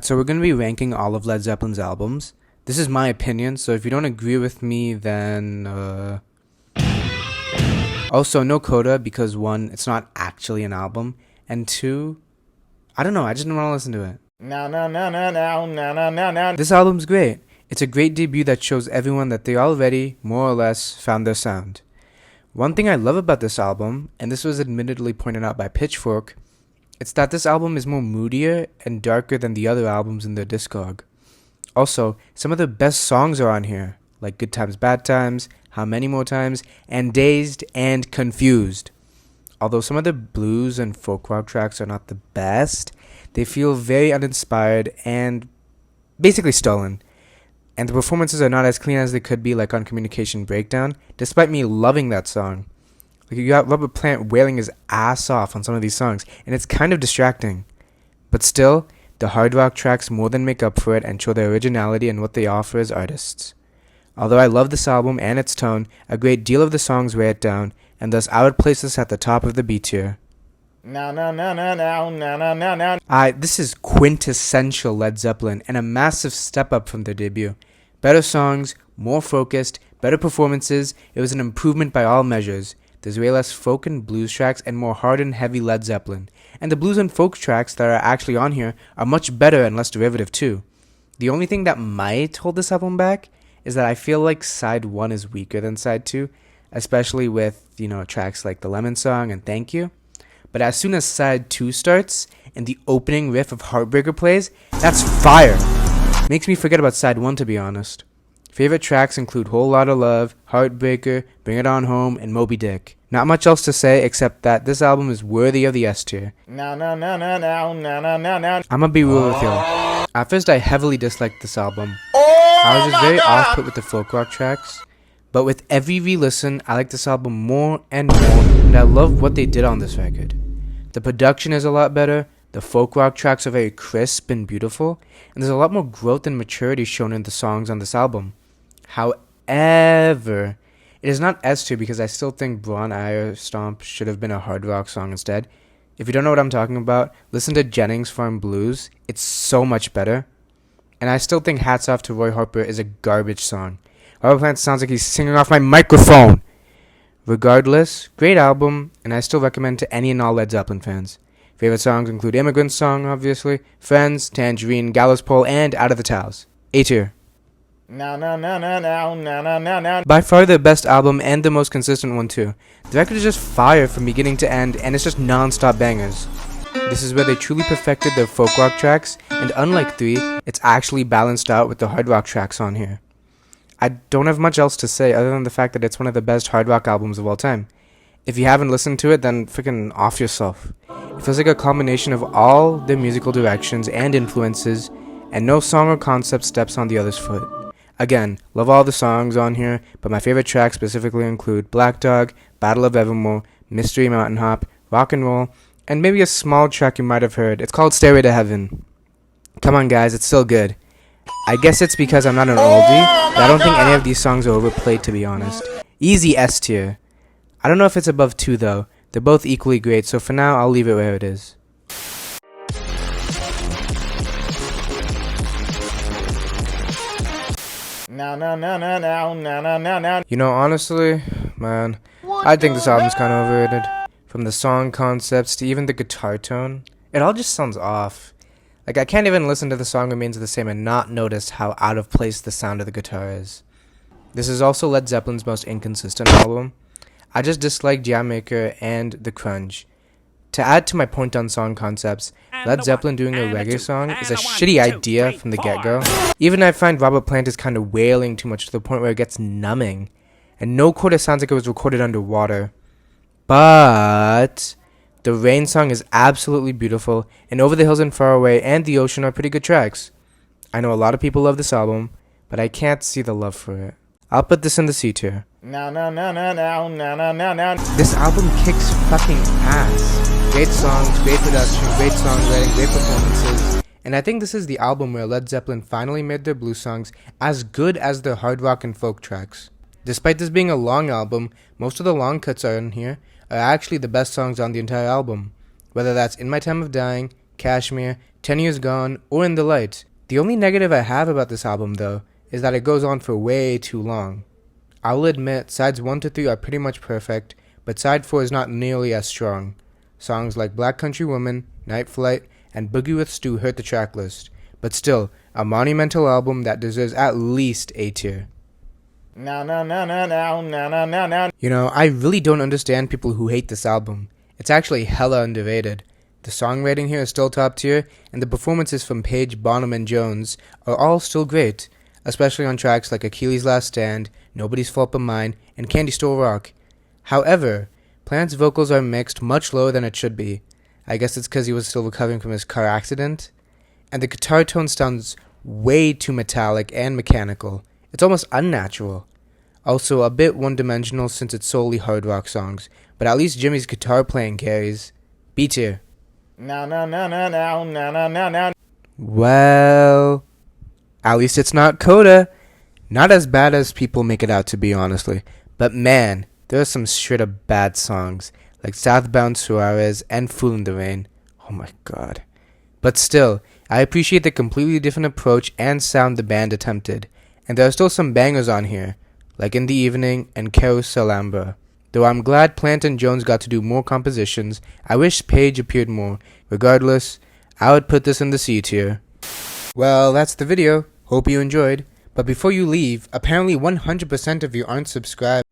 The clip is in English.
So we're going to be ranking all of Led Zeppelin's albums. This is my opinion, so if you don't agree with me, then also no coda, because one, it's not actually an album, and two, I don't know, I just don't want to listen to it. This album's great. It's a great debut that shows everyone that they already, more or less, found their sound. One thing I love about this album, and this was admittedly pointed out by Pitchfork, it's that this album is more moodier and darker than the other albums in their discog. Also, some of the best songs are on here, like Good Times, Bad Times, How Many More Times, and Dazed and Confused. Although some of the blues and folk rock tracks are not the best, they feel very uninspired and basically stolen. And the performances are not as clean as they could be, like on Communication Breakdown, despite me loving that song. Like, you got Robert Plant wailing his ass off on some of these songs, and it's kind of distracting. But still, the hard rock tracks more than make up for it and show their originality and what they offer as artists. Although I love this album and its tone, a great deal of the songs weigh it down, and thus I would place this at the top of the B tier. This is quintessential Led Zeppelin, and a massive step up from their debut. Better songs, more focused, better performances. It was an improvement by all measures. There's way less folk and blues tracks and more hard and heavy Led Zeppelin. And the blues and folk tracks that are actually on here are much better and less derivative too. The only thing that might hold this album back is that I feel like side 1 is weaker than side 2, especially with, tracks like The Lemon Song and Thank You. But as soon as side 2 starts and the opening riff of Heartbreaker plays, that's fire! Makes me forget about side 1, to be honest. Favorite tracks include Whole Lotta Love, Heartbreaker, Bring It On Home, and Moby Dick. Not much else to say except that this album is worthy of the S tier. I'ma be real with y'all. At first I heavily disliked this album. I was just very off-put with the folk rock tracks. But with every re-listen, I like this album more and more, and I love what they did on this record. The production is a lot better, the folk rock tracks are very crisp and beautiful, and there's a lot more growth and maturity shown in the songs on this album. However, it is not S tier because I still think Braun Iron Stomp should have been a hard rock song instead. If you don't know what I'm talking about, listen to Jennings Farm Blues. It's so much better. And I still think Hats Off to Roy Harper is a garbage song. Robert Plant sounds like he's singing off my microphone. Regardless, great album, and I still recommend to any and all Led Zeppelin fans. Favorite songs include Immigrant Song, obviously, Friends, Tangerine, Gallows Pole, and Out of the Towels. A tier. By far their best album and the most consistent one too. The record is just fire from beginning to end, and it's just non-stop bangers. This is where they truly perfected their folk rock tracks, and unlike 3, it's actually balanced out with the hard rock tracks on here. I don't have much else to say other than the fact that it's one of the best hard rock albums of all time. If you haven't listened to it, then freaking off yourself. It feels like a combination of all their musical directions and influences, and no song or concept steps on the other's foot. Again, love all the songs on here, but my favorite tracks specifically include Black Dog, Battle of Evermore, Mystery Mountain Hop, Rock and Roll, and maybe a small track you might have heard. It's called Stairway to Heaven. Come on guys, it's still good. I guess it's because I'm not an oldie, but I don't think any of these songs are overplayed, to be honest. Easy S tier. I don't know if it's above 2 though. They're both equally great, so for now I'll leave it where it is. Honestly, man, I think this album's kind of overrated. From the song concepts to even the guitar tone, it all just sounds off. Like, I can't even listen to the song Remains the Same and not notice how out of place the sound of the guitar is. This is also Led Zeppelin's most inconsistent album. I just dislike Jam Maker and The Crunch. To add to my point on song concepts, Led Zeppelin doing a reggae song is a shitty idea from the get-go. Even I find Robert Plant is kind of wailing too much to the point where it gets numbing. And no coda sounds like it was recorded underwater. But the Rain song is absolutely beautiful, and Over the Hills and Far Away and The Ocean are pretty good tracks. I know a lot of people love this album, but I can't see the love for it. I'll put this in the C tier. This album kicks fucking ass. Great songs, great production, great songwriting, great performances. And I think this is the album where Led Zeppelin finally made their blues songs as good as their hard rock and folk tracks. Despite this being a long album, most of the long cuts on here are actually the best songs on the entire album. Whether that's In My Time of Dying, Cashmere, 10 Years Gone, or In the Light. The only negative I have about this album, though, is that it goes on for way too long. I'll admit, sides 1 to 3 are pretty much perfect, but side 4 is not nearly as strong. Songs like Black Country Woman, Night Flight, and Boogie with Stu hurt the track list, but still, a monumental album that deserves at least A tier. No, no, no, no, no, no, no, no, no. You know, I really don't understand people who hate this album. It's actually hella underrated. The songwriting here is still top tier, and the performances from Page, Bonham, and Jones are all still great, especially on tracks like Achilles' Last Stand, Nobody's Fault But Mine, and Candy Store Rock. However, Plant's vocals are mixed much lower than it should be. I guess it's because he was still recovering from his car accident. And the guitar tone sounds way too metallic and mechanical. It's almost unnatural. Also, a bit one-dimensional since it's solely hard rock songs, but at least Jimmy's guitar playing carries. B tier. No, no, no, no, no, no, no, no, no. Well, at least it's not Coda. Not as bad as people make it out to be, honestly. But man, there are some straight up bad songs, like Southbound Suarez and Fool in the Rain. Oh my god. But still, I appreciate the completely different approach and sound the band attempted, and there are still some bangers on here, like In the Evening and Carousel Amber. Though I'm glad Plant and Jones got to do more compositions, I wish Page appeared more. Regardless, I would put this in the C tier. Well, that's the video. Hope you enjoyed. But before you leave, apparently 100% of you aren't subscribed.